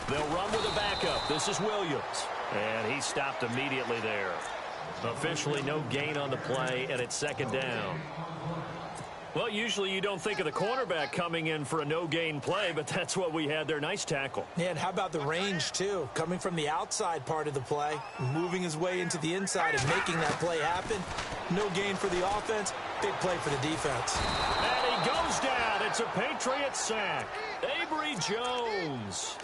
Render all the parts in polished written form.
They'll run with a backup. This is Williams. And he stopped immediately there. Officially no gain on the play, and it's second down. Well, usually you don't think of the cornerback coming in for a no-gain play, but that's what we had there. Nice tackle. Yeah, and how about the range, too? Coming from the outside part of the play, moving his way into the inside and making that play happen. No gain for the offense, big play for the defense. And he goes down. It's a Patriot sack. Avery Jones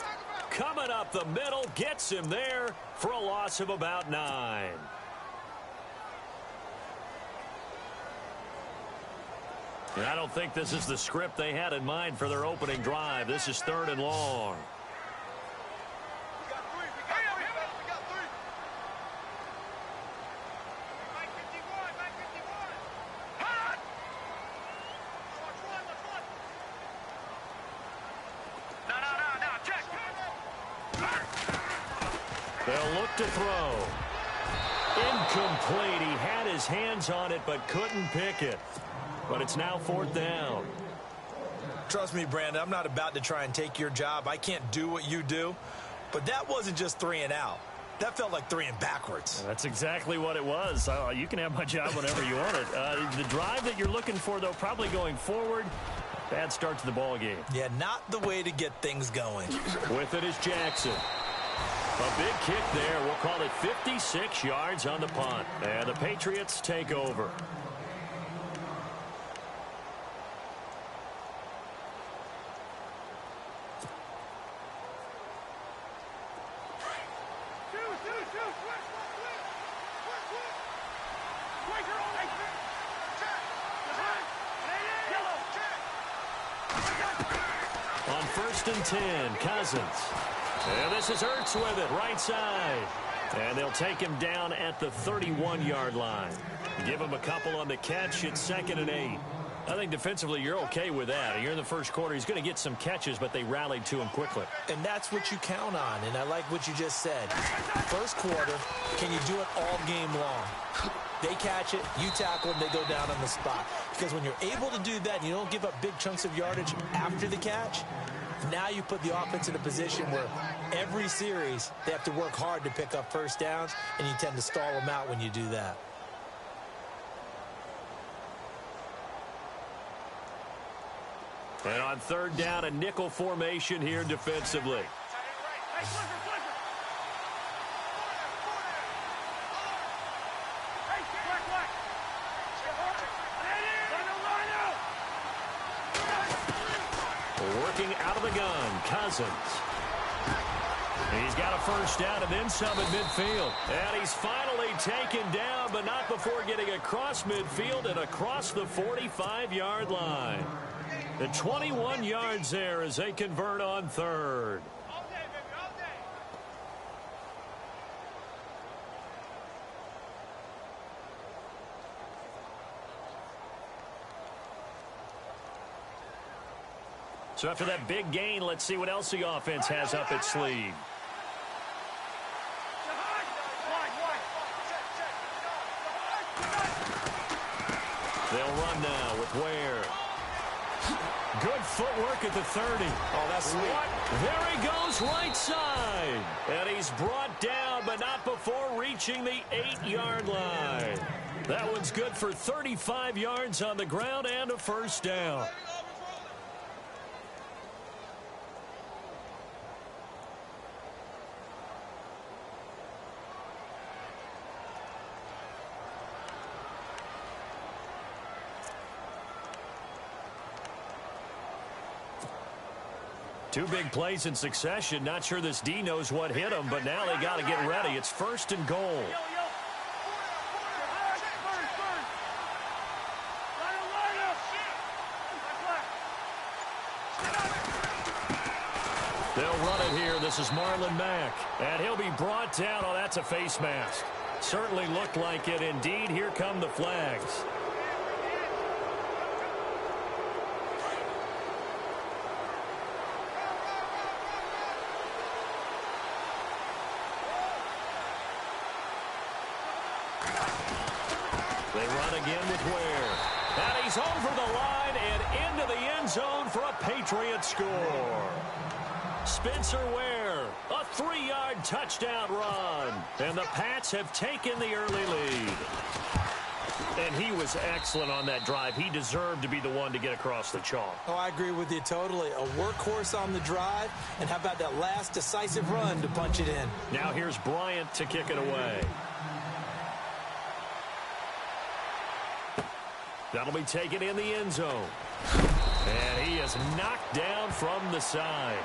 coming up the middle, gets him there for a loss of about 9. And I don't think this is the script they had in mind for their opening drive. This is 3rd and long. They'll look to throw. Incomplete. He had his hands on it but couldn't pick it. But it's now 4th down. Trust me, Brandon, I'm not about to try and take your job. I can't do what you do. But that wasn't just 3 and out. That felt like 3 and backwards. That's exactly what it was. You can have my job whenever you want it. The drive that you're looking for, though, probably going forward. Bad start to the ball game. Yeah, not the way to get things going. With it is Jackson. A big kick there. We'll call it 56 yards on the punt. And the Patriots take over. On 1st and 10, Cousins. And this is Ertz with it, right side. And they'll take him down at the 31-yard line. Give him a couple on the catch. It's 2nd and 8. I think defensively you're okay with that. You're in the first quarter. He's going to get some catches, but they rallied to him quickly. And that's what you count on, and I like what you just said. First quarter, can you do it all game long? They catch it, you tackle them, they go down on the spot. Because when you're able to do that and you don't give up big chunks of yardage after the catch, now you put the offense in a position where every series they have to work hard to pick up first downs, and you tend to stall them out when you do that. And on 3rd down, a nickel formation here defensively. Working out of the gun, Cousins. He's got a first down and then some at midfield. And he's finally taken down, but not before getting across midfield and across the 45-yard line. The 21 yards there as they convert on 3rd. So after that big gain, let's see what else the offense has up its sleeve. They'll run now with Ware. Good footwork at the 30. Oh, that's sweet. There he goes, right side. And he's brought down, but not before reaching the 8-yard line. That one's good for 35 yards on the ground and a first down. Two big plays in succession. Not sure this D knows what hit him, but now they got to get ready. It's 1st and goal. They'll run it here. This is Marlon Mack. And he'll be brought down. Oh, that's a face mask. Certainly looked like it. Indeed, here come the flags. They run again with Ware. And he's over the line and into the end zone for a Patriot score. Spencer Ware A 3-yard touchdown run. And the Pats have taken the early lead. And he was excellent on that drive. He deserved to be the one to get across the chalk. Oh, I agree with you totally. A workhorse on the drive. And how about that last decisive run to punch it in? Now here's Bryant to kick it away. That'll be taken in the end zone. And he is knocked down from the side.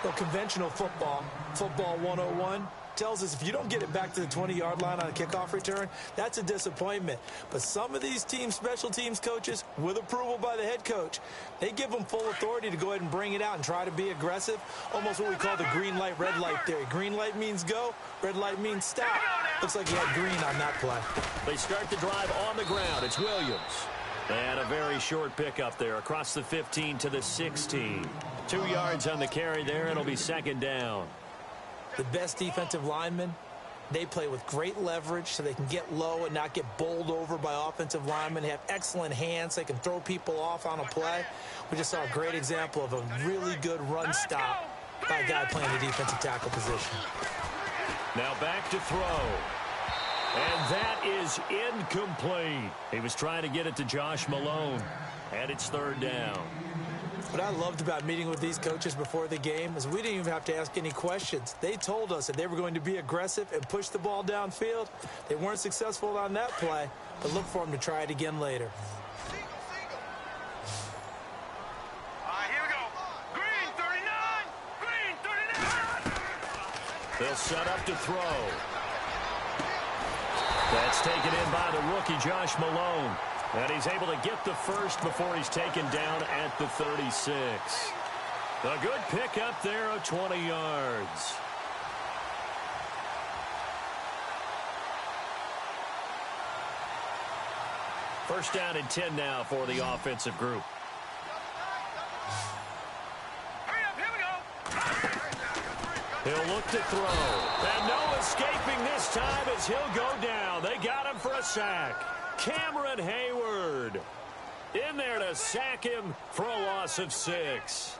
Well, conventional football 101, tells us if you don't get it back to the 20-yard line on a kickoff return, that's a disappointment. But some of these special teams coaches, with approval by the head coach, they give them full authority to go ahead and bring it out and try to be aggressive, almost what we call the green light, red light theory. Green light means go, red light means stop. Looks like he had green on that play. They start the drive on the ground. It's Williams. And a very short pickup there across the 15 to the 16. 2 yards on the carry there. It'll be second down. The best defensive linemen, they play with great leverage so they can get low and not get bowled over by offensive linemen. They have excellent hands. They can throw people off on a play. We just saw a great example of a really good run stop by a guy playing the defensive tackle position. Now back to throw. And that is incomplete. He was trying to get it to Josh Malone. And it's third down. What I loved about meeting with these coaches before the game is we didn't even have to ask any questions. They told us that they were going to be aggressive and push the ball downfield. They weren't successful on that play, but look for them to try it again later. Here we go. Green 39. Green 39. They'll set up to throw. That's taken in by the rookie, Josh Malone. And he's able to get the first before he's taken down at the 36. A good pickup there of 20 yards. First down and 10 now for the offensive group. Hurry up, here we go. He'll look to throw. And no escaping this time as he'll go down. They got him for a sack. Cameron Hayward in there to sack him for a loss of 6.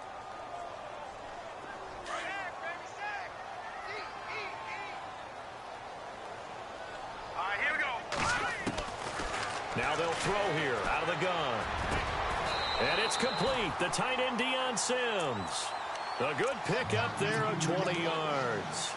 Here we go. Now they'll throw here out of the gun. And it's complete. The tight end, Deion Sims. A good pickup there of 20 yards.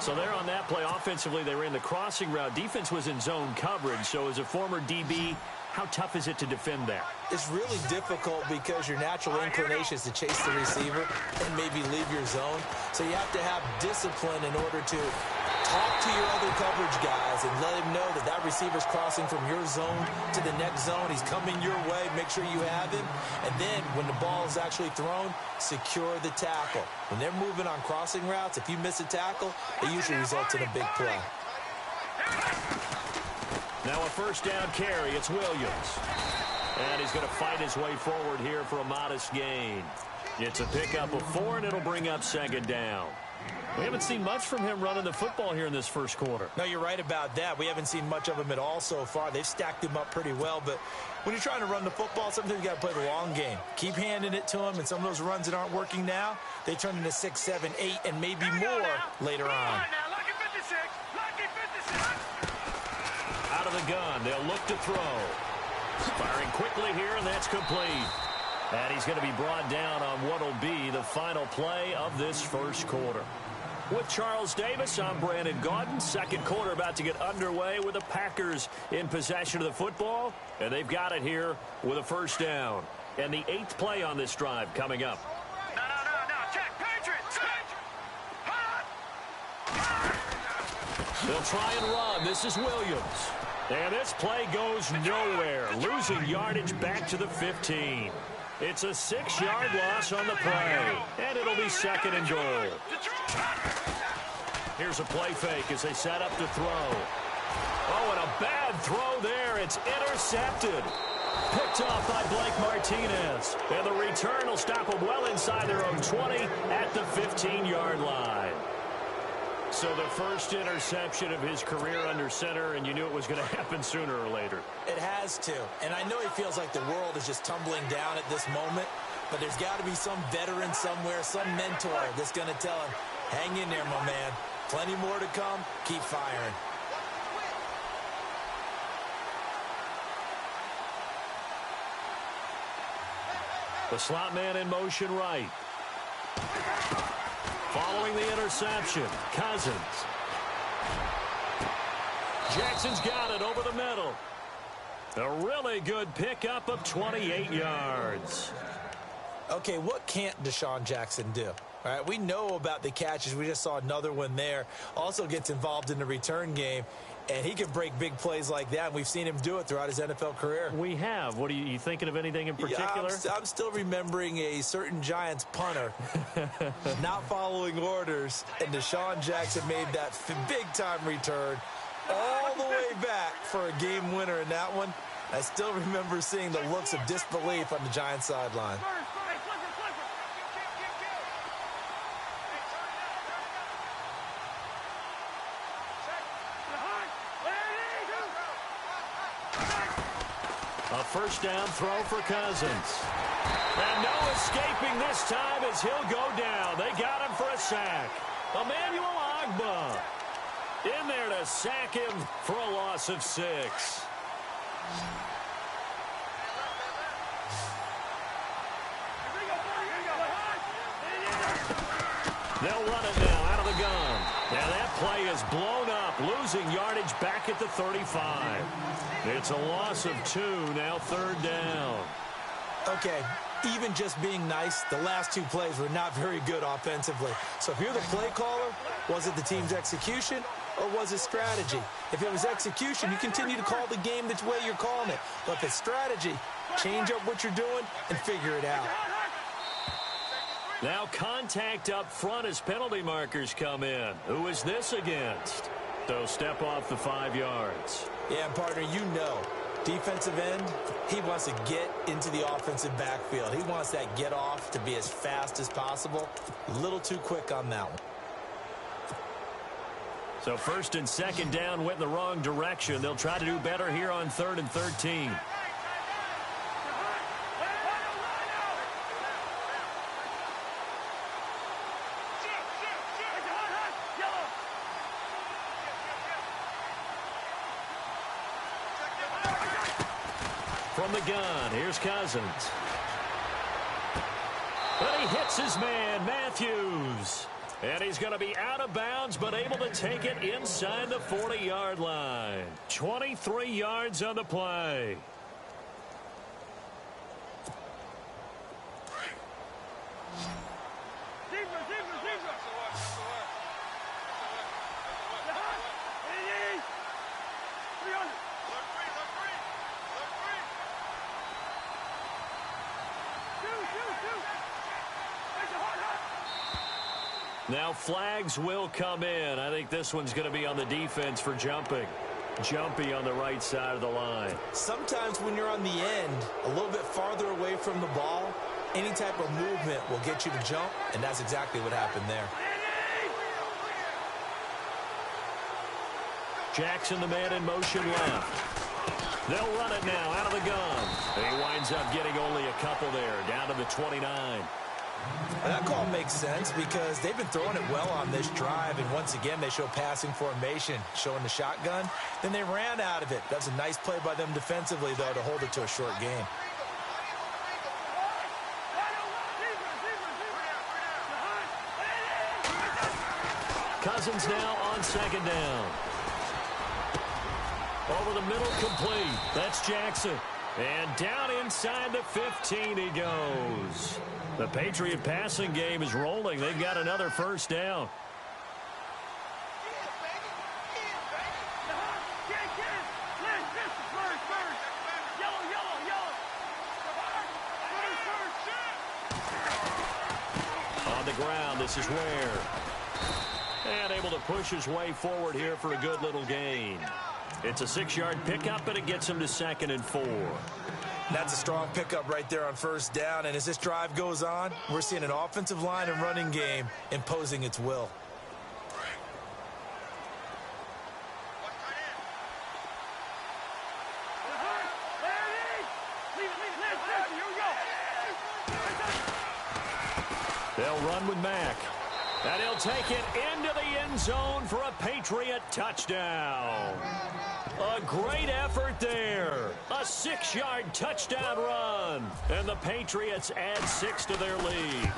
So there on that play, offensively, they ran the crossing route. Defense was in zone coverage. So as a former DB, how tough is it to defend that? It's really difficult because your natural inclination is to chase the receiver and maybe leave your zone. So you have to have discipline in order to talk to your other coverage guys and let him know that that receiver's crossing from your zone to the next zone. He's coming your way. Make sure you have him. And then when the ball is actually thrown, secure the tackle. When they're moving on crossing routes, if you miss a tackle, it usually results in a big play. Now a first down carry. It's Williams. And he's going to fight his way forward here for a modest gain. It's a pickup of 4, and it'll bring up second down. We haven't seen much from him running the football here in this first quarter. No, you're right about that. We haven't seen much of him at all so far. They've stacked him up pretty well, but when you're trying to run the football, sometimes you got to play the long game. Keep handing it to him, and some of those runs that aren't working now, they turn into 6, 7, 8, and maybe more later on. Lucky 56. Lucky 56. Out of the gun, they'll look to throw. Firing quickly here, and that's complete. And he's going to be brought down on what will be the final play of this first quarter. With Charles Davis, I'm Brandon Gaudin. Second quarter about to get underway with the Packers in possession of the football. And they've got it here with a first down. And the 8th play on this drive coming up. No. Check. Patriots. They'll try and run. This is Williams. And this play goes nowhere. Losing yardage back to the 15. It's a 6-yard loss on the play. And it'll be second and goal. Here's a play fake as they set up to throw. Oh, and a bad throw there. It's intercepted. Picked off by Blake Martinez. And the return will stop them well inside their own 20 at the 15-yard line. So the first interception of his career under center, and you knew it was going to happen sooner or later. It has to. And I know he feels like the world is just tumbling down at this moment, but there's got to be some veteran somewhere, some mentor that's going to tell him, Hang in there, my man. Plenty more to come. Keep firing. The slot man in motion right. Following the interception, Cousins. Jackson's got it over the middle. A really good pickup of 28 yards. Okay, what can't Deshaun Jackson do? All right, we know about the catches. We just saw another one there. Also gets involved in the return game, and he can break big plays like that. And we've seen him do it throughout his NFL career. We have. What are you thinking of anything in particular? Yeah, I'm still remembering a certain Giants punter not following orders, and Deshaun Jackson made that big-time return all the way back for a game winner in that one. I still remember seeing the looks of disbelief on the Giants sideline. A first down throw for Cousins. And no escaping this time as he'll go down. They got him for a sack. Emmanuel Ogbah in there to sack him for a loss of 6. They'll run it now out of the gun. Now that play is blown up, losing yardage back at the 35. It's a loss of 2, now third down. Okay, even just being nice, the last 2 plays were not very good offensively. So if you're the play caller, was it the team's execution or was it strategy? If it was execution, you continue to call the game the way you're calling it. But if it's strategy, change up what you're doing and figure it out. Now contact up front as penalty markers come in. Who is this against? So step off the 5 yards. Yeah, partner, you know, defensive end, he wants to get into the offensive backfield. He wants that get off to be as fast as possible. A little too quick on that one. So first and second down went in the wrong direction. They'll try to do better here on 3rd and 13. From the gun, here's Cousins. But he hits his man, Matthews. And he's going to be out of bounds, but able to take it inside the 40-yard line. 23 yards on the play. Now flags will come in. I think this one's going to be on the defense for jumping. Jumpy on the right side of the line. Sometimes when you're on the end, a little bit farther away from the ball, any type of movement will get you to jump, and that's exactly what happened there. Jackson, the man in motion left. They'll run it now out of the gun. He winds up getting only a couple there, down to the 29. That call makes sense because they've been throwing it well on this drive, and once again they show passing formation, showing the shotgun. Then they ran out of it. That's a nice play by them defensively, though, to hold it to a short game. Cousins now on second down. Over the middle, complete. That's Jackson. And down inside the 15 he goes. The Patriot passing game is rolling. They've got another first down. On the ground, this is Ware. And able to push his way forward here for a good little gain. It's a 6-yard pickup, and it gets him to 2nd and 4. That's a strong pickup right there on first down. And as this drive goes on, we're seeing an offensive line and running game imposing its will. They'll run with Mack. And he'll take it into the end zone for a Patriot touchdown. A great effort there. A 6-yard touchdown run. And the Patriots add 6 to their lead.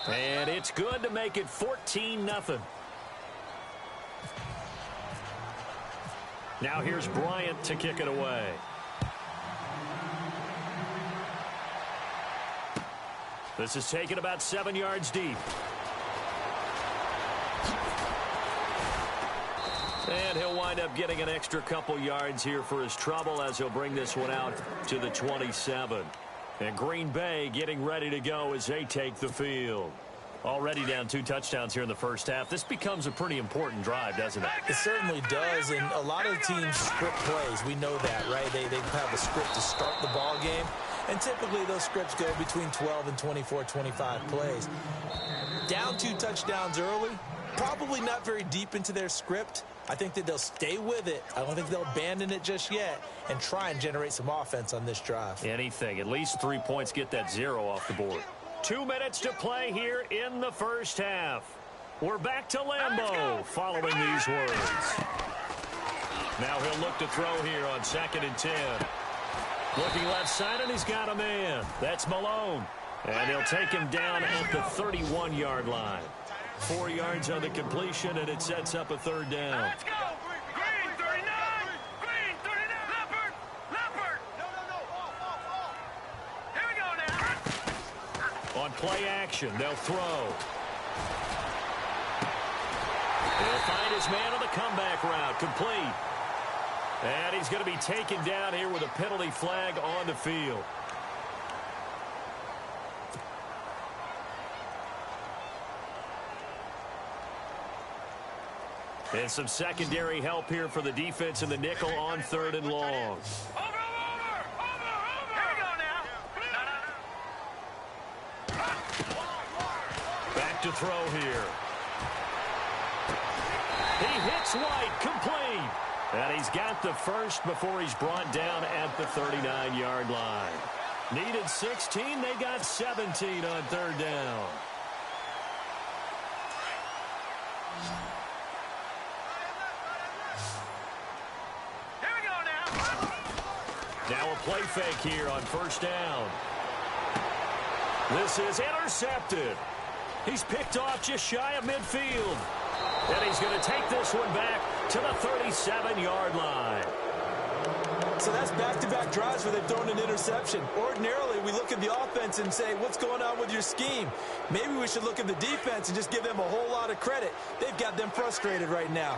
And it's good to make it 14-0. Now here's Bryant to kick it away. This is taken about 7 yards deep. And he'll wind up getting an extra couple yards here for his trouble as he'll bring this one out to the 27. And Green Bay getting ready to go as they take the field. Already down 2 touchdowns here in the first half. This becomes a pretty important drive, doesn't it? It certainly does, and a lot of the teams script plays. We know that, right? They have a script to start the ball game, and typically those scripts go between 12 and 24, 25 plays. Down 2 touchdowns early, probably not very deep into their script. I think that they'll stay with it. I don't think they'll abandon it just yet and try and generate some offense on this drive. Anything. At least 3 points, get that 0 off the board. 2 minutes to play here in the first half. We're back to Lambeau following these words. Now he'll look to throw here on 2nd and 10. Looking left side, and he's got a man. That's Malone. And he'll take him down at the 31-yard line. 4 yards on the completion, and it sets up a 3rd down. Let's go! Green 39! Green 39! Leopard! Leopard! No. Here we go now. On play action, they'll throw. He'll find his man on the comeback route, complete. And he's going to be taken down here with a penalty flag on the field. And some secondary help here for the defense in the nickel on 3rd and long. Over! Here we go now. Back to throw here. He hits White, complete. And he's got the first before he's brought down at the 39-yard line. Needed 16, they got 17 on 3rd down. Now a play fake here on 1st down. This is intercepted. He's picked off just shy of midfield. And he's going to take this one back to the 37-yard line. So that's back-to-back drives where they've thrown an interception. Ordinarily, we look at the offense and say, what's going on with your scheme? Maybe we should look at the defense and just give them a whole lot of credit. They've got them frustrated right now.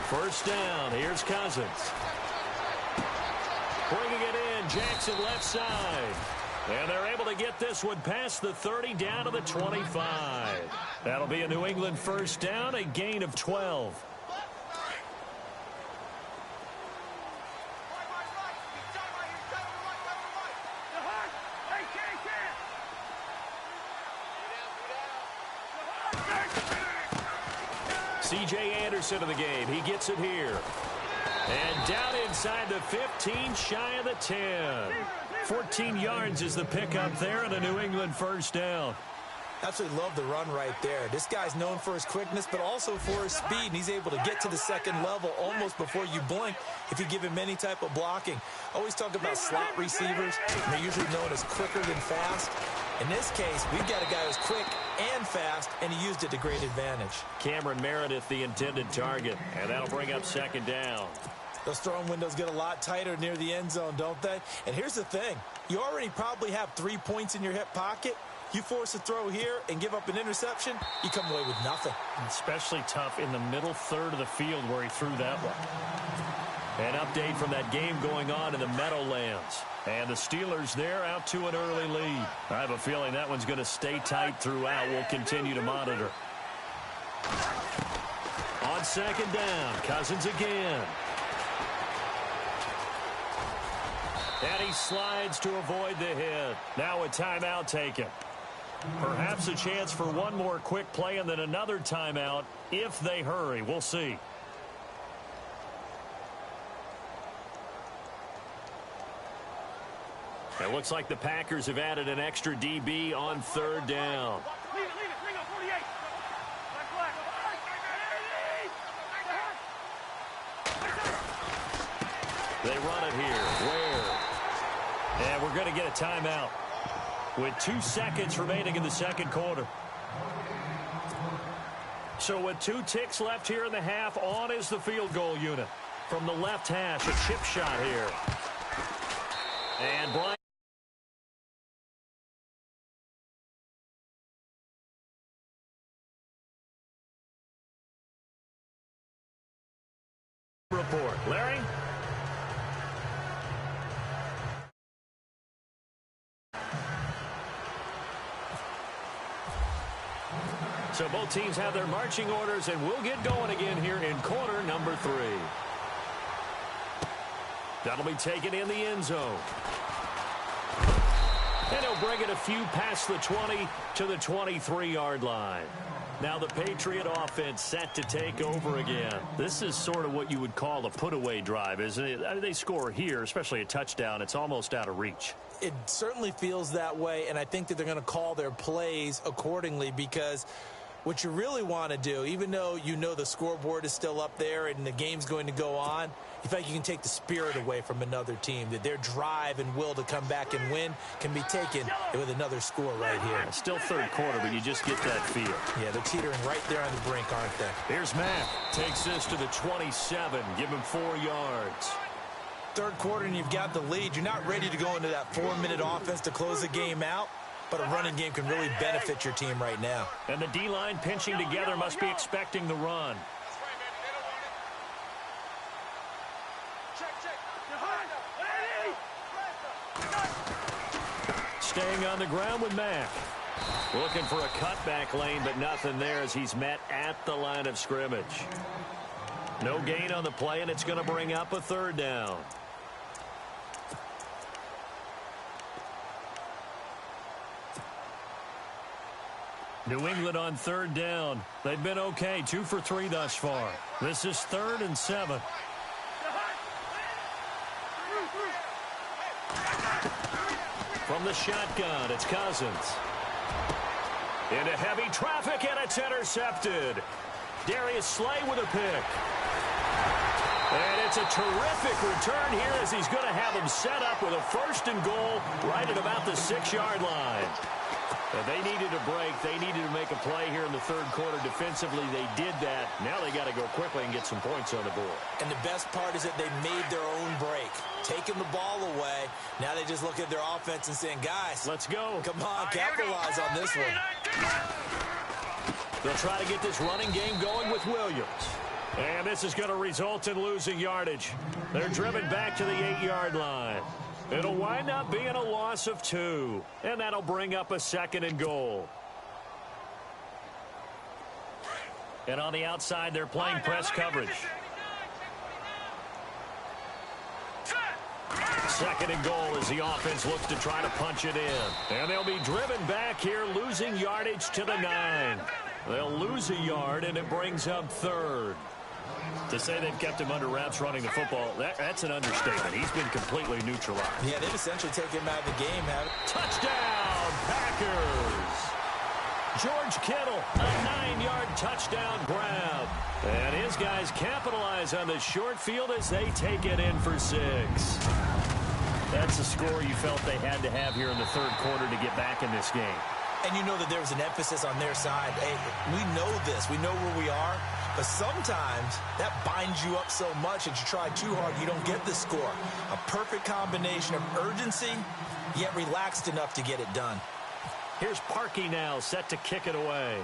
First down, here's Cousins. Bringing it in, Jackson left side. And they're able to get this one past the 30 down to the 25. That'll be a New England first down, a gain of 12. C.J. Anderson of the game. He gets it here. And down inside the 15, shy of the 10. 14 yards is the pickup there and a New England first down. Absolutely love the run right there. This guy's known for his quickness, but also for his speed, and he's able to get to the 2nd level almost before you blink if you give him any type of blocking. I always talk about slot receivers, and they're usually known as quicker than fast. In this case, we've got a guy who's quick and fast, and he used it to great advantage. Cameron Meredith, the intended target, and that'll bring up 2nd down. Those throwing windows get a lot tighter near the end zone, don't they? And here's the thing. You already probably have 3 points in your hip pocket. You force a throw here and give up an interception, you come away with nothing. Especially tough in the middle 3rd of the field where he threw that one. An update from that game going on in the Meadowlands. And the Steelers there out to an early lead. I have a feeling that one's going to stay tight throughout. We'll continue to monitor. On 2nd down, Cousins again. And he slides to avoid the hit. Now a timeout taken. Perhaps a chance for one more quick play and then another timeout if they hurry. We'll see. It looks like the Packers have added an extra DB on third down. Leave it. Ringo, 48. They run it here. Where? And we're going to get a timeout with 2 seconds remaining in the second quarter. So with 2 ticks left here in the half, on is the field goal unit. From the left hash, a chip shot here. And Brian report. Larry? So both teams have their marching orders, and we'll get going again here in quarter number 3. That'll be taken in the end zone. And he'll bring it a few past the 20 to the 23-yard line. Now the Patriot offense set to take over again. This is sort of what you would call a put-away drive, isn't it? I mean, they score here, especially a touchdown. It's almost out of reach. It certainly feels that way, and I think that they're going to call their plays accordingly, because what you really want to do, even though you know the scoreboard is still up there and the game's going to go on, you feel like you can take the spirit away from another team, that their drive and will to come back and win can be taken with another score right here. It's still third quarter, but you just get that feel. Yeah, they're teetering right there on the brink, aren't they? Here's Mack. Takes this to the 27. Give him 4 yards. Third quarter and you've got the lead. You're not ready to go into that 4-minute offense to close the game out, but a running game can really benefit your team right now. And the D-line pinching together must be expecting the run. Staying on the ground with Mack. Looking for a cutback lane, but nothing there as he's met at the line of scrimmage. No gain on the play, and it's going to bring up a third down. New England on third down. They've been okay, 2 for 3 thus far. This is 3rd and 7. From the shotgun, it's Cousins. Into heavy traffic, and it's intercepted. Darius Slay with a pick. And it's a terrific return here as he's going to have him set up with a 1st and goal right at about the 6-yard line. They needed a break. They needed to make a play here in the third quarter. Defensively, they did that. Now they got to go quickly and get some points on the board. And the best part is that they made their own break. Taking the ball away. Now they just look at their offense and saying, guys, let's go. Come on, capitalize on this one. They'll try to get this running game going with Williams. And this is going to result in losing yardage. They're driven back to the 8-yard line. It'll wind up being a loss of 2. And that'll bring up a 2nd and goal. And on the outside, they're playing press coverage. 2nd and goal as the offense looks to try to punch it in. And they'll be driven back here, losing yardage to the 9. They'll lose a yard, and it brings up 3rd. To say they've kept him under wraps running the football, that's an understatement. He's been completely neutralized. Yeah, they've essentially taken him out of the game. Touchdown, Packers! George Kittle, a 9-yard touchdown grab. And his guys capitalize on the short field as they take it in for 6. That's the score you felt they had to have here in the third quarter to get back in this game. And you know that there was an emphasis on their side. Hey, we know this. We know where we are. But sometimes that binds you up so much that you try too hard, you don't get the score. A perfect combination of urgency, yet relaxed enough to get it done. Here's Parkey now, set to kick it away.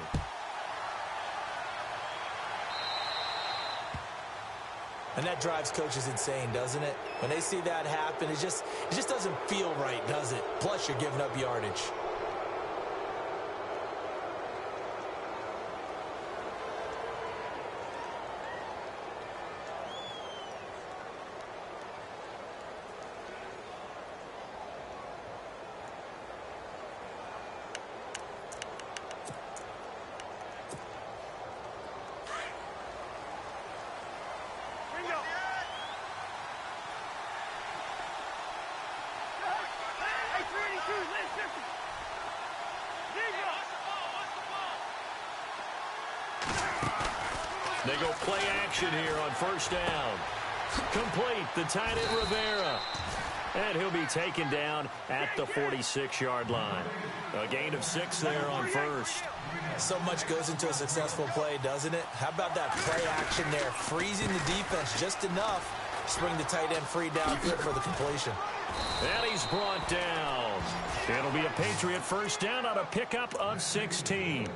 And that drives coaches insane, doesn't it? When they see that happen, it just doesn't feel right, does it? Plus, you're giving up yardage. They go play action here on first down. Complete, the tight end Rivera. And he'll be taken down at the 46-yard line. A gain of 6 there on first. So much goes into a successful play, doesn't it? How about that play action there, freezing the defense just enough to bring the tight end free downfield for the completion. And he's brought down. It'll be a Patriot first down on a pickup of 16.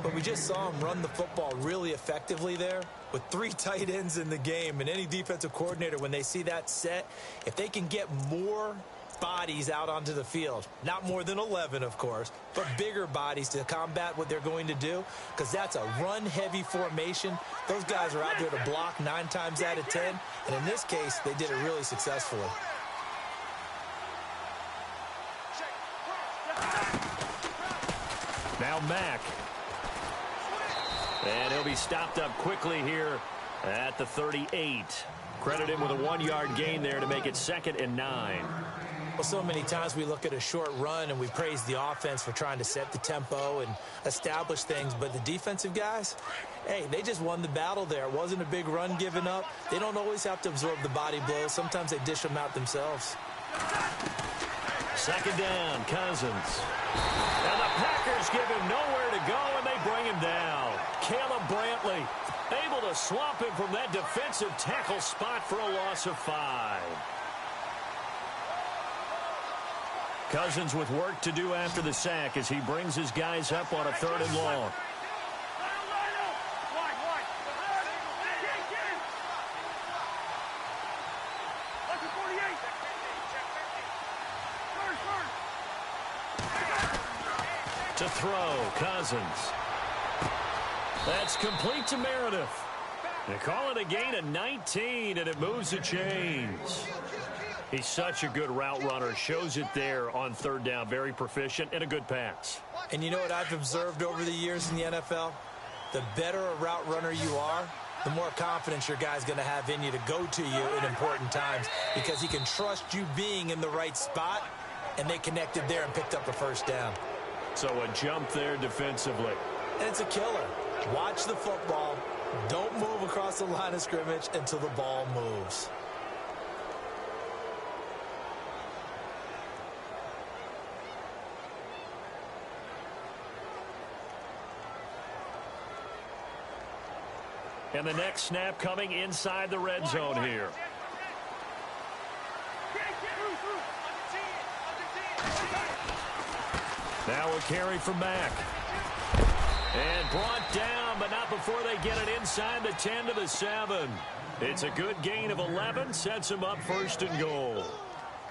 But we just saw him run the football really effectively there with 3 tight ends in the game. And any defensive coordinator, when they see that set, if they can get more bodies out onto the field, not more than 11, of course, but bigger bodies to combat what they're going to do, because that's a run-heavy formation. Those guys are out there to block 9 times out of 10. And in this case, they did it really successfully. Now Mack. And he'll be stopped up quickly here at the 38. Credit him with a 1-yard gain there to make it 2nd and 9. Well, so many times we look at a short run and we praise the offense for trying to set the tempo and establish things. But the defensive guys, hey, they just won the battle there. It wasn't a big run given up. They don't always have to absorb the body blows. Sometimes they dish them out themselves. 2nd down, Cousins. And the Packers give him nowhere to go, and they bring him down. Caleb Brantley able to swamp him from that defensive tackle spot for a loss of 5. Cousins with work to do after the sack as he brings his guys up on a 3rd and long. To throw, Cousins. That's complete to Meredith. They call it a gain of 19, and it moves the chains. He's such a good route runner. Shows it there on 3rd down. Very proficient and a good pass. And you know what I've observed over the years in the NFL? The better a route runner you are, the more confidence your guy's going to have in you to go to you in important times, because he can trust you being in the right spot, and they connected there and picked up a first down. So a jump there defensively. And it's a killer. Watch the football. Don't move across the line of scrimmage until the ball moves. And the next snap coming inside the red zone here. Now a carry from Mack. And brought down, but not before they get it inside the 10 to the 7. It's a good gain of 11, sets them up 1st and goal.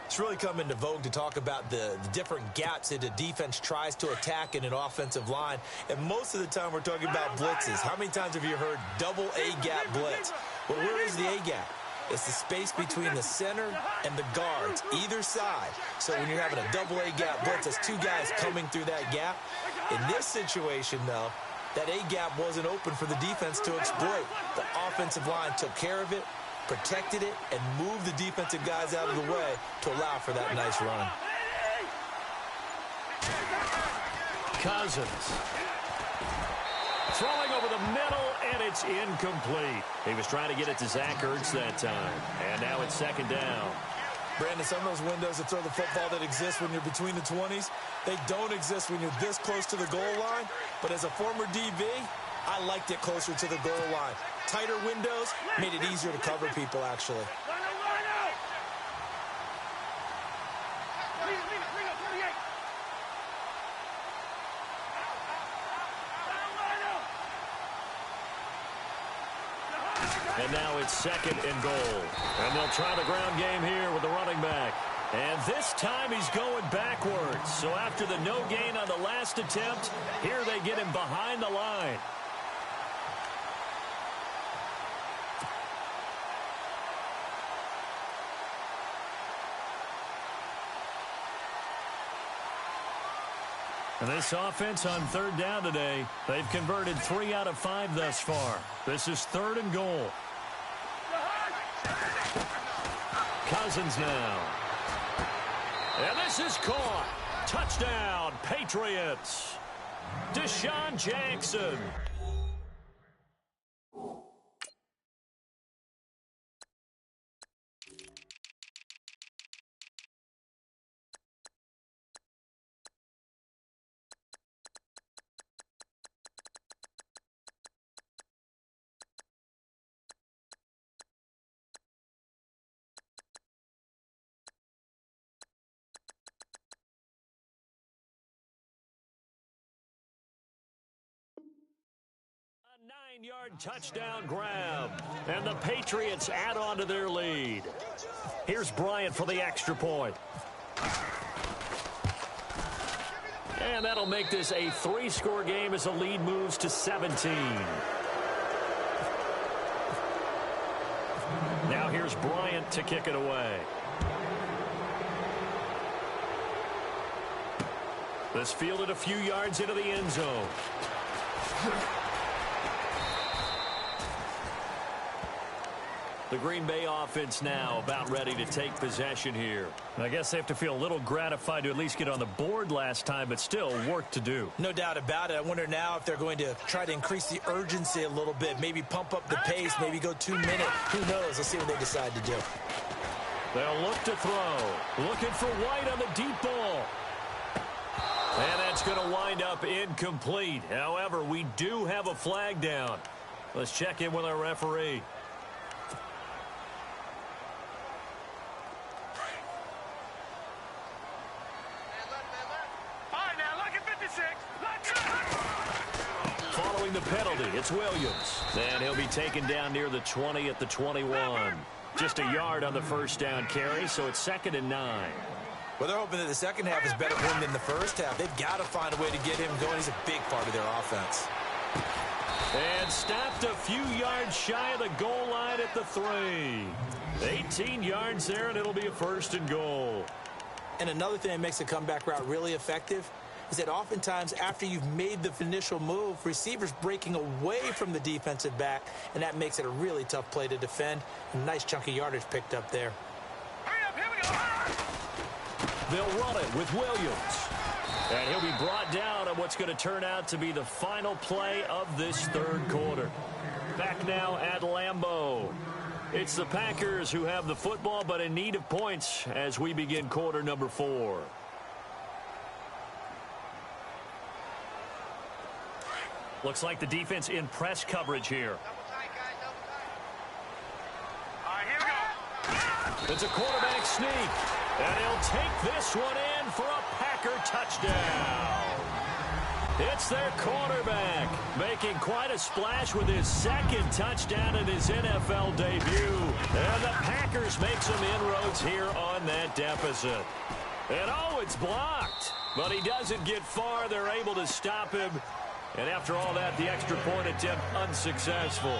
It's really come into vogue to talk about the different gaps that a defense tries to attack in an offensive line. And most of the time we're talking about blitzes. How many times have you heard double A-gap blitz? Well, where is the A-gap? It's the space between the center and the guards, either side. So when you're having a double A-gap blitz, there's 2 guys coming through that gap. In this situation, though, that A-gap wasn't open for the defense to exploit. The offensive line took care of it, protected it, and moved the defensive guys out of the way to allow for that nice run. Cousins. Throwing over the middle, and it's incomplete. He was trying to get it to Zach Ertz that time. And now it's 2nd down. Brandon, some of those windows to throw the football that exist when you're between the 20s, they don't exist when you're this close to the goal line. But as a former DB, I liked it closer to the goal line. Tighter windows made it easier to cover people, actually. And now it's 2nd and goal. And they'll try the ground game here with the running back. And this time he's going backwards. So after the no gain on the last attempt, here they get him behind the line. And this offense on 3rd down today, they've converted 3 out of 5 thus far. This is 3rd and goal. Cousins now. And this is caught. Touchdown, Patriots. Deshaun Jackson. 9-yard touchdown grab. And the Patriots add on to their lead. Here's Bryant for the extra point. And that'll make this a 3-score game as the lead moves to 17. Now here's Bryant to kick it away. This fielded a few yards into the end zone. The Green Bay offense now about ready to take possession here. I guess they have to feel a little gratified to at least get on the board last time, but still work to do. No doubt about it. I wonder now if they're going to try to increase the urgency a little bit, maybe pump up the pace, maybe go 2 minutes. Who knows? Let's see what they decide to do. They'll look to throw. Looking for White on the deep ball. And that's going to wind up incomplete. However, we do have a flag down. Let's check in with our referee. Following the penalty, it's Williams. And he'll be taken down near the 20 at the 21. Just a yard on the first down carry, so it's 2nd and 9. Well, they're hoping that the second half is better for him than the first half. They've got to find a way to get him going. He's a big part of their offense. And stopped a few yards shy of the goal line at the 3. 18 yards there, and it'll be a 1st and goal. And another thing that makes a comeback route really effective is that oftentimes after you've made the initial move, receivers breaking away from the defensive back, and that makes it a really tough play to defend. A nice chunk of yardage picked up there. They'll run it with Williams. And he'll be brought down on what's going to turn out to be the final play of this 3rd quarter. Back now at Lambeau. It's the Packers who have the football, but in need of points as we begin quarter number 4. Looks like the defense in press coverage here. It's a quarterback sneak. And he'll take this one in for a Packer touchdown. It's their quarterback making quite a splash with his 2nd touchdown in his NFL debut. And the Packers make some inroads here on that deficit. And oh, it's blocked. But he doesn't get far. They're able to stop him. And after all that, the extra point attempt unsuccessful.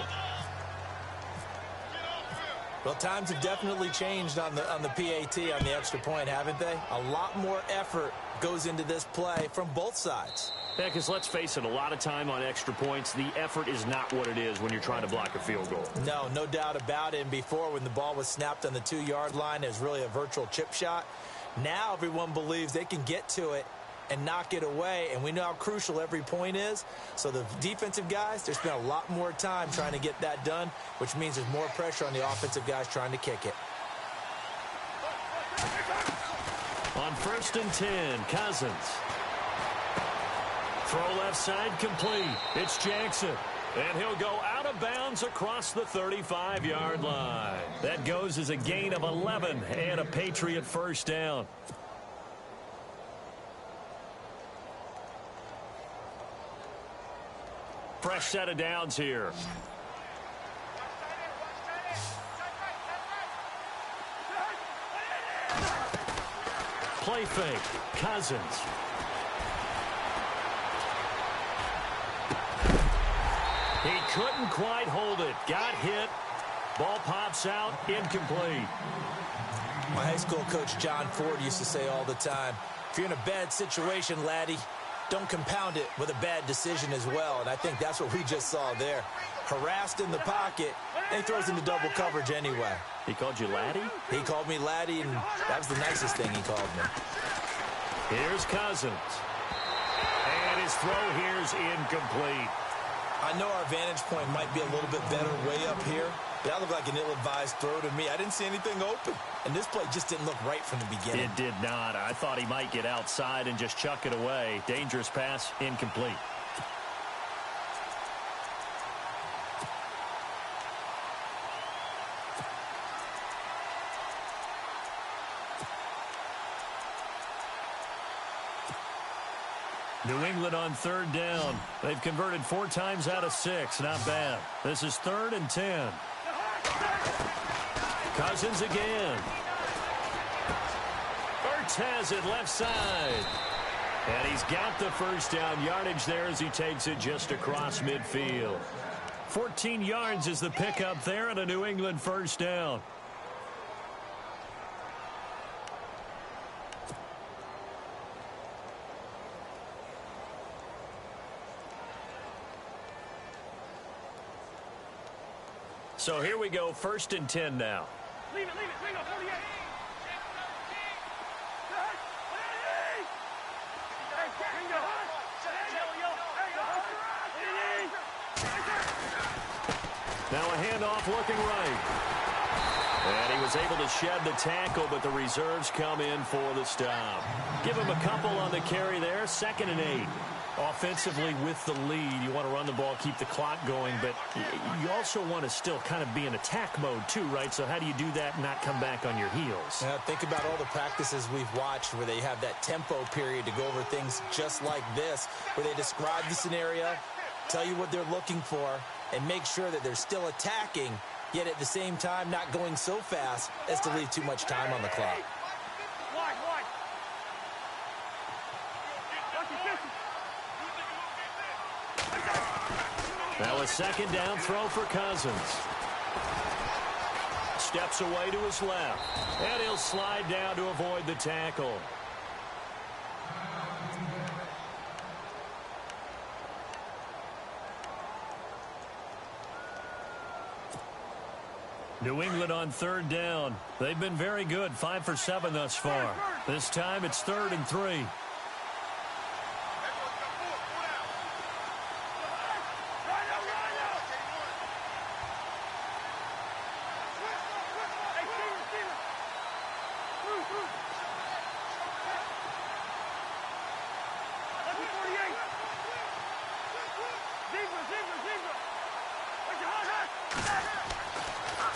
Well, times have definitely changed on the PAT, on the extra point, haven't they? A lot more effort goes into this play from both sides. Yeah, because let's face it, a lot of time on extra points, the effort is not what it is when you're trying to block a field goal. No doubt about it. And before, when the ball was snapped on the 2-yard line, it was really a virtual chip shot. Now everyone believes they can get to it and knock it away, and we know how crucial every point is. So the defensive guys, they spent a lot more time trying to get that done, which means there's more pressure on the offensive guys trying to kick it. On 1st and 10, Cousins. Throw left side complete. It's Jackson. And he'll go out of bounds across the 35-yard line. That goes as a gain of 11 and a Patriot 1st down. Fresh set of downs here. Play fake. Cousins. He couldn't quite hold it. Got hit. Ball pops out. Incomplete. My high school coach, John Ford, used to say all the time, if you're in a bad situation, laddie, don't compound it with a bad decision as well. And I think that's what we just saw there. Harassed in the pocket, and he throws into double coverage anyway. He called you laddie? He called me laddie, and that was the nicest thing he called me. Here's Cousins. And his throw here's incomplete. I know our vantage point might be a little bit better way up here. That looked like an ill-advised throw to me. I didn't see anything open. And this play just didn't look right from the beginning. It did not. I thought he might get outside and just chuck it away. Dangerous pass, incomplete. New England on third down. They've converted 4 times out of 6. Not bad. This is 3rd and 10. Cousins again. Ertz has it left side. And he's got the first down yardage there as he takes it just across midfield. 14 yards is the pickup there and a New England first down. So here we go, 1st and 10 now. Leave it, 48. Now a handoff looking right. And he was able to shed the tackle, but the reserves come in for the stop. Give him a couple on the carry there, 2nd and 8. Offensively with the lead, you want to run the ball, keep the clock going, but you also want to still kind of be in attack mode too, right? So how do you do that and not come back on your heels? Yeah, think about all the practices we've watched where they have that tempo period to go over things just like this, where they describe the scenario, tell you what they're looking for, and make sure that they're still attacking, yet at the same time not going so fast as to leave too much time on the clock. Now a 2nd down throw for Cousins. Steps away to his left. And he'll slide down to avoid the tackle. New England on 3rd down. They've been very good, 5 for 7 thus far. This time it's 3rd and 3.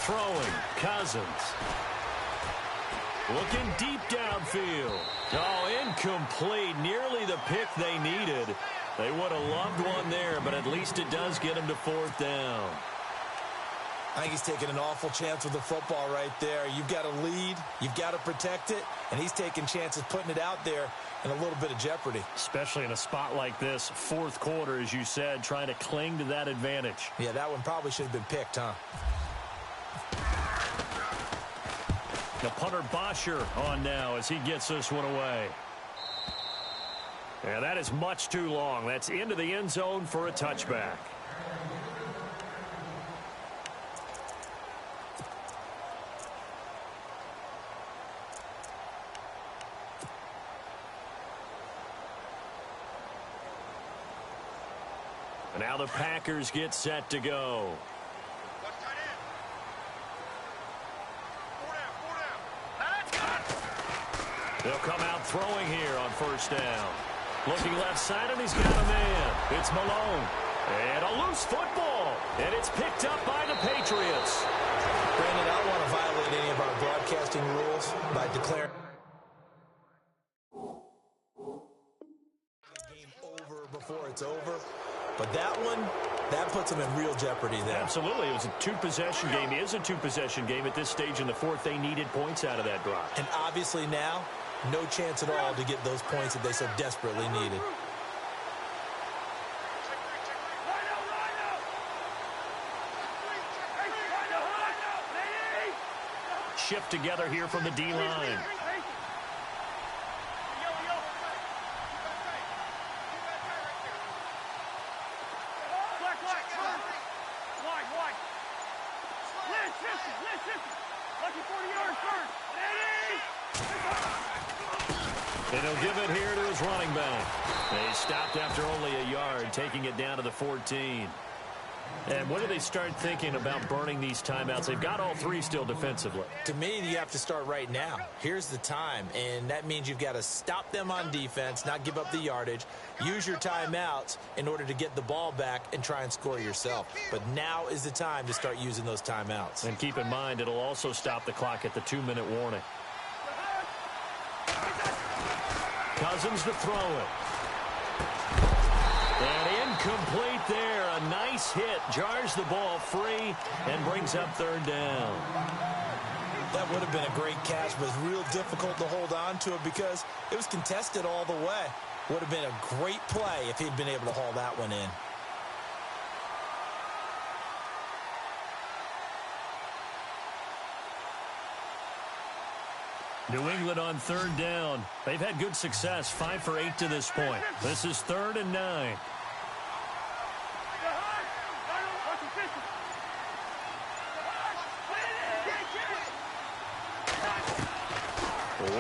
Throwing, Cousins. Looking deep downfield. Oh, incomplete. Nearly the pick they needed. They would have loved one there, but at least it does get them to 4th down. I think he's taking an awful chance with the football right there. You've got to lead, you've got to protect it, and he's taking chances putting it out there in a little bit of jeopardy. Especially in a spot like this, 4th quarter, as you said, trying to cling to that advantage. Yeah, that one probably should have been picked, huh? The punter Bosher on now as he gets this one away. Yeah, that is much too long. That's into the end zone for a touchback. And now the Packers get set to go. They'll come out throwing here on 1st down. Looking left side, and he's got a man. It's Malone. And a loose football. And it's picked up by the Patriots. Brandon, I don't want to violate any of our broadcasting rules by declaring the game over before it's over. But that one, that puts them in real jeopardy there. Absolutely. It was a 2-possession game. It is a 2-possession game at this stage in the 4th. They needed points out of that drive. And obviously now, no chance at all to get those points that they so desperately needed. Shift together here from the D-line. And he'll give it here to his running back. They stopped after only a yard, taking it down to the 14. And when do they start thinking about burning these timeouts? They've got all 3 still defensively. To me, you have to start right now. Here's the time, and that means you've got to stop them on defense, not give up the yardage, use your timeouts in order to get the ball back and try and score yourself. But now is the time to start using those timeouts. And keep in mind, it'll also stop the clock at the 2-minute warning. Cousins to throw it. And incomplete there. A nice hit. Jars the ball free and brings up third down. That would have been a great catch, but it's real difficult to hold on to it because it was contested all the way. Would have been a great play if he'd been able to haul that one in. New England on third down. They've had good success, 5 for 8 to this point. This is 3rd and 9.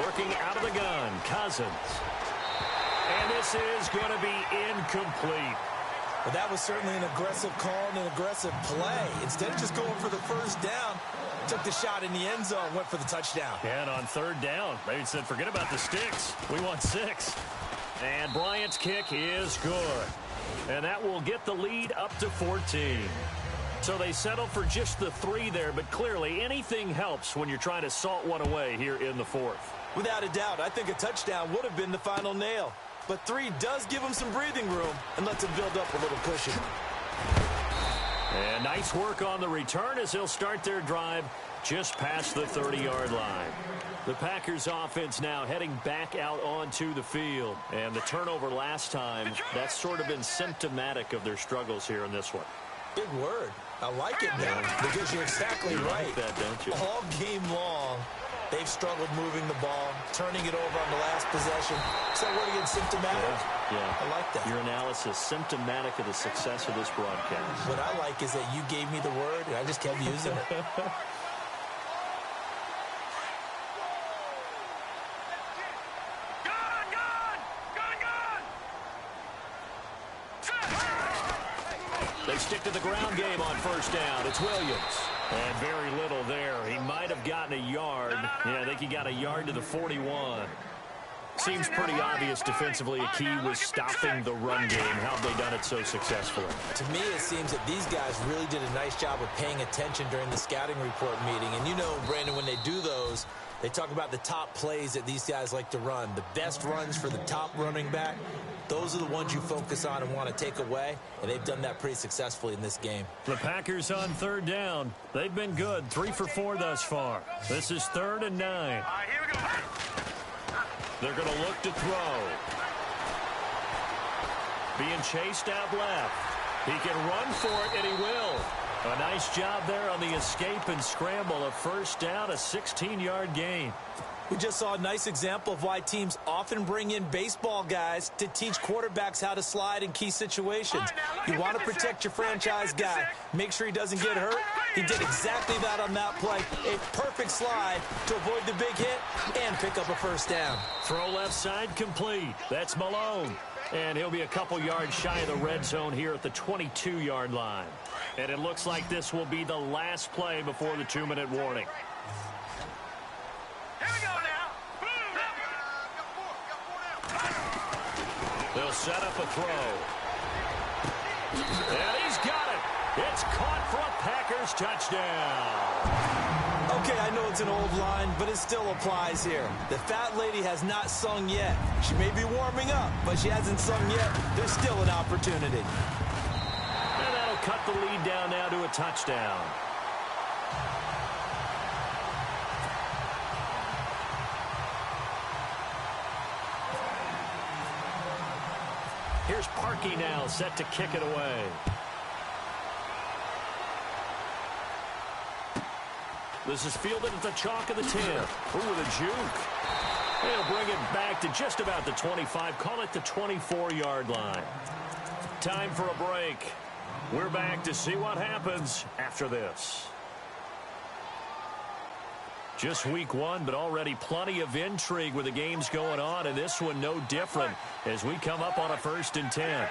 Working out of the gun, Cousins. And this is going to be incomplete. Well, that was certainly an aggressive call and an aggressive play. Instead of just going for the first down, took the shot in the end zone, went for the touchdown. And on third down, they said, forget about the sticks. We want 6. And Bryant's kick is good. And that will get the lead up to 14. So they settle for just the 3 there, but clearly anything helps when you're trying to salt one away here in the 4th. Without a doubt, I think a touchdown would have been the final nail. But 3 does give them some breathing room and lets them build up a little cushion. And nice work on the return as they'll start their drive just past the 30-yard line. The Packers offense now heading back out onto the field. And the turnover last time, that's sort of been symptomatic of their struggles here in this one. Big word. I like it now because you're exactly right. Like that, don't you? All game long, they've struggled moving the ball, turning it over on the last possession. Is that word again, symptomatic? Yeah. I like that. Your analysis, symptomatic of the success of this broadcast. What I like is that you gave me the word, and I just kept using it. They stick to the ground game on first down. It's Williams. And very little there. He might have gotten a yard. Yeah, I think he got a yard to the 41. Seems pretty obvious defensively a key was stopping the run game. How have they done it so successfully? To me, it seems that these guys really did a nice job of paying attention during the scouting report meeting. And you know, Brandon, when they do those, they talk about the top plays that these guys like to run. The best runs for the top running back. Those are the ones you focus on and want to take away, and they've done that pretty successfully in this game. The Packers on third down. They've been good, 3 for 4 thus far. This is 3rd and 9. All right, here we go. They're going to look to throw. Being chased out left. He can run for it, and he will. A nice job there on the escape and scramble. A first down, a 16-yard gain. We just saw a nice example of why teams often bring in baseball guys to teach quarterbacks how to slide in key situations. You want to protect your franchise guy. Make sure he doesn't get hurt. He did exactly that on that play. A perfect slide to avoid the big hit and pick up a first down. Throw left side complete. That's Malone. And he'll be a couple yards shy of the red zone here at the 22-yard line. And it looks like this will be the last play before the 2-minute warning. Here we go now. They'll set up a throw. And he's got it. It's caught for a Packers touchdown. Okay, I know it's an old line, but it still applies here. The fat lady has not sung yet. She may be warming up, but she hasn't sung yet. There's still an opportunity. And that'll cut the lead down now to a touchdown. Here's Parkey now, set to kick it away. This is fielded at the chalk of the 10. Ooh, with a juke. They'll bring it back to just about the 25. Call it the 24-yard line. Time for a break. We're back to see what happens after this. Just week 1, but already plenty of intrigue with the games going on, and this one no different as we come up on a 1st and 10.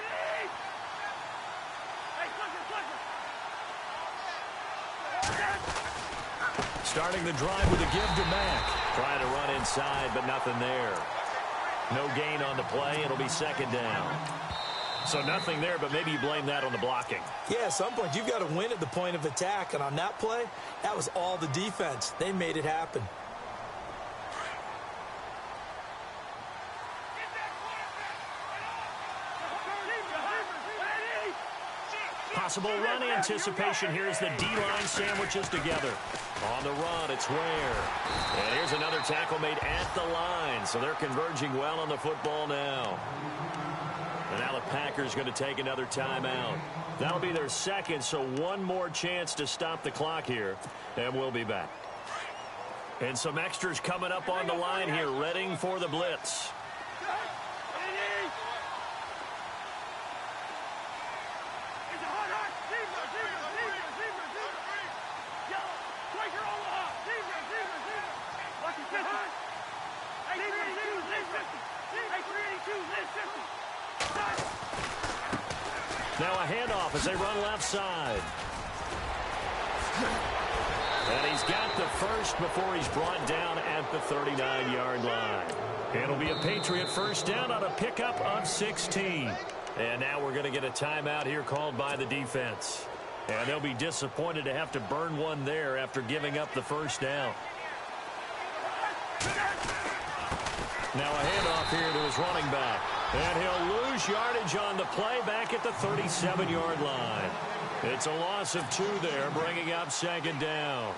Starting the drive with a give to Mack. Trying to run inside, but nothing there. No gain on the play. It'll be 2nd down. So nothing there, but maybe you blame that on the blocking. Yeah, at some point, you've got to win at the point of attack. And on that play, that was all the defense. They made it happen. possible run anticipation here as the D-line sandwiches together. On the run, it's Ware. And here's another tackle made at the line, so they're converging well on the football now. And now the Packers going to take another timeout. That'll be their second, so one more chance to stop the clock here, and we'll be back. And some extras coming up on the line here, readying for the blitz. Now a handoff as they run left side. And he's got the first before he's brought down at the 39-yard line. It'll be a Patriot first down on a pickup of 16. And now we're going to get a timeout here called by the defense. And they'll be disappointed to have to burn one there after giving up the first down. Now a handoff here to his running back. And he'll lose yardage on the play back at the 37-yard line. It's a loss of 2 there, bringing up second down.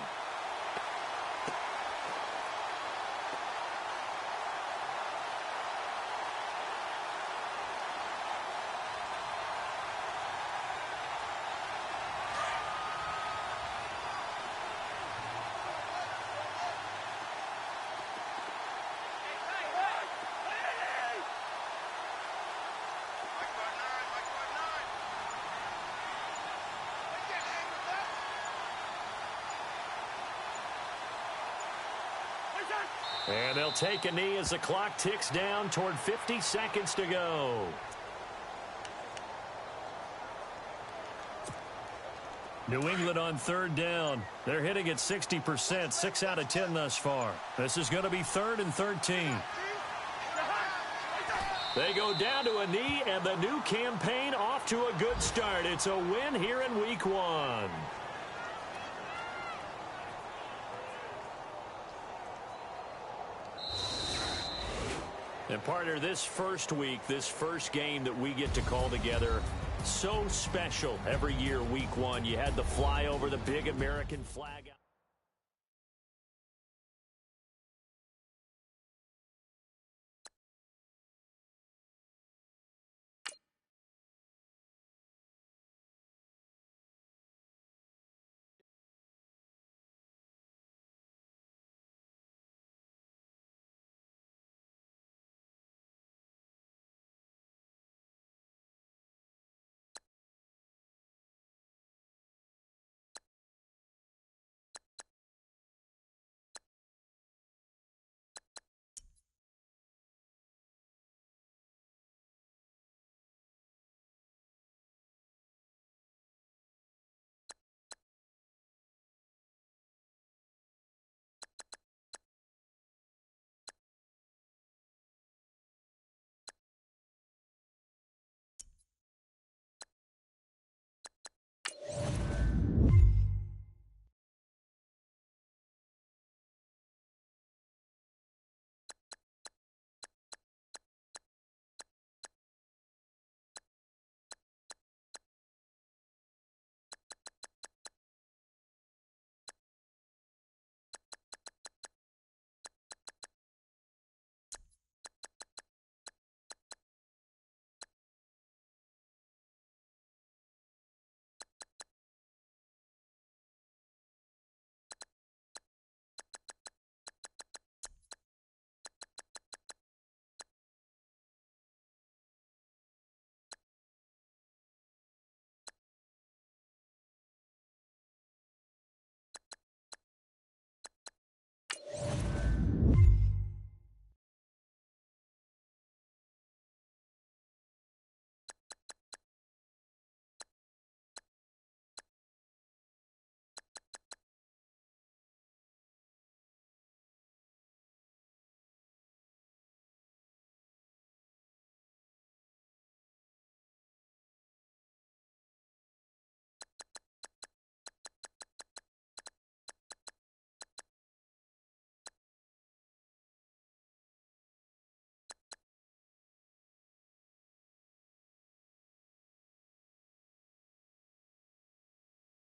And they'll take a knee as the clock ticks down toward 50 seconds to go. New England on third down. They're hitting at 60%, 6 out of 10 thus far. This is going to be 3rd and 13. They go down to a knee, and the new campaign off to a good start. It's a win here in Week 1. And partner, this first week, this first game that we get to call together, so special every year, Week 1. You had the flyover, the big American flag.